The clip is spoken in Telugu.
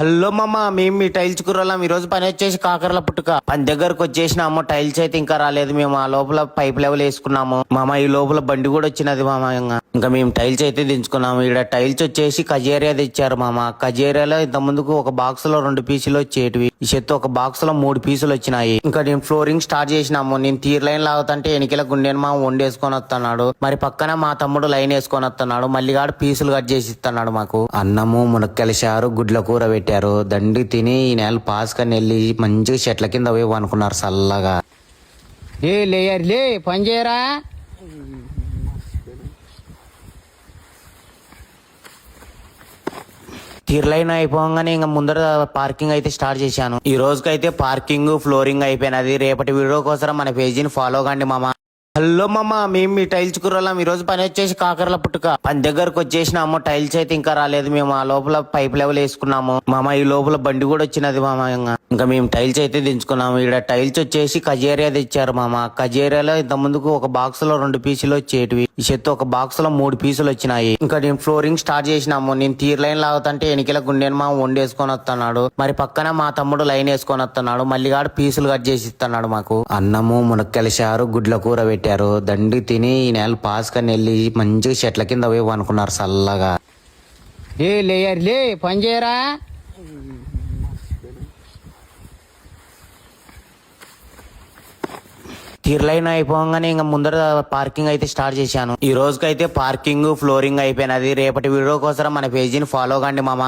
హలో మామ, మేము మీ టైల్స్ కుర్రాళ్ళం. ఈ రోజు పని వచ్చేసి కాకరల పుట్టుక పని దగ్గరకు వచ్చేసినాము. టైల్స్ అయితే ఇంకా రాలేదు. మేము ఆ లోపల పైప్ లెవెల్ వేసుకున్నాము మామ. ఈ లోపల బండి కూడా వచ్చినది మామ. ఇంకా మేము టైల్స్ అయితే దించుకున్నాము. ఇక్కడ టైల్స్ వచ్చేసి కజేరియా తెచ్చారు మామ. కజేరియాలో ఇంత ముందుకు ఒక బాక్స్ లో 2 పీసులు వచ్చేటివి. ఈ చెత్త ఒక బాక్స్ లో 3 పీసులు వచ్చినాయి. ఇంకా నేను ఫ్లోరింగ్ స్టార్ట్ చేసినాము. నేను తీర్ లైన్ లాగుతుంటే ఎనికిల గుండెని మా వండేసుకొని వస్తున్నాడు. మరి పక్కన మా తమ్ముడు లైన్ వేసుకొని వస్తున్నాడు. మళ్ళీ గాడు పీసులు కట్ చేసి ఇస్తున్నాడు మాకు. అన్నము మునక్కాయల చారు గుడ్ల కూర పెట్టారు. దండి తిని ఈ నెల పాస్ కని వెళ్ళి మంచిగా చెట్ల కింద పోయి అనుకున్నారు చల్లగా. ఏ లేయర్ లే పని చేయరా. తీర్లైన్ అయిపోగానే ఇంకా ముందర పార్కింగ్ అయితే స్టార్ట్ చేశాను. ఈ రోజుకైతే పార్కింగ్ ఫ్లోరింగ్ అయిపోయినది. రేపటి వీడియో కోసం మన పేజీని ఫాలో కండి మామ. హలో మామ, మేము మీ టైల్స్ కుర్రాళ్ళం. ఈ రోజు పని వచ్చేసి కాకరల పుట్టుక పని దగ్గరకు వచ్చేసినాము. టైల్స్ అయితే ఇంకా రాలేదు. మేము ఆ లోపల పైప్ లెవెల్ వేసుకున్నాము మామ. ఈ లోపల బండి కూడా వచ్చినది మామ. ఇంకా మేము టైల్స్ అయితే దించుకున్నాము. ఇక్కడ టైల్స్ వచ్చేసి కజేరియా తెచ్చారు మామ. కజేరియాలో ఇంత ముందుకు ఒక బాక్స్ లో 2 పీసులు వచ్చేటివి. ఈ చెత్త ఒక బాక్స్ లో 3 పీసులు వచ్చినాయి. ఇంకా నేను ఫ్లోరింగ్ స్టార్ట్ చేసినాము. నేను తీర్ లైన్ లాగుతుంటే ఎనికిల గుండెని మా వండేసుకొని వస్తున్నాడు. మరి పక్కన మా తమ్ముడు లైన్ వేసుకొని వస్తున్నాడు. మళ్ళీ గాడు పీసులు కట్ చేసి ఇస్తున్నాడు మాకు. అన్నము మునక్కాయల చారు గుడ్ల కూర పెట్టారు. దండి తిని ఈ నెల పాస్ కని వెళ్ళి మంచిగా చెట్ల కింద పోయి అనుకున్నారు చల్లగా. ఏ లేయర్ లే పని చేయరా. తీర్లైన్ అయిపోగానే ఇంకా ముందర పార్కింగ్ అయితే స్టార్ట్ చేశాను. ఈ రోజుకైతే పార్కింగ్ ఫ్లోరింగ్ అయిపోయినది. రేపటి వీడియో కోసం మన పేజీని ఫాలో కండి మామ.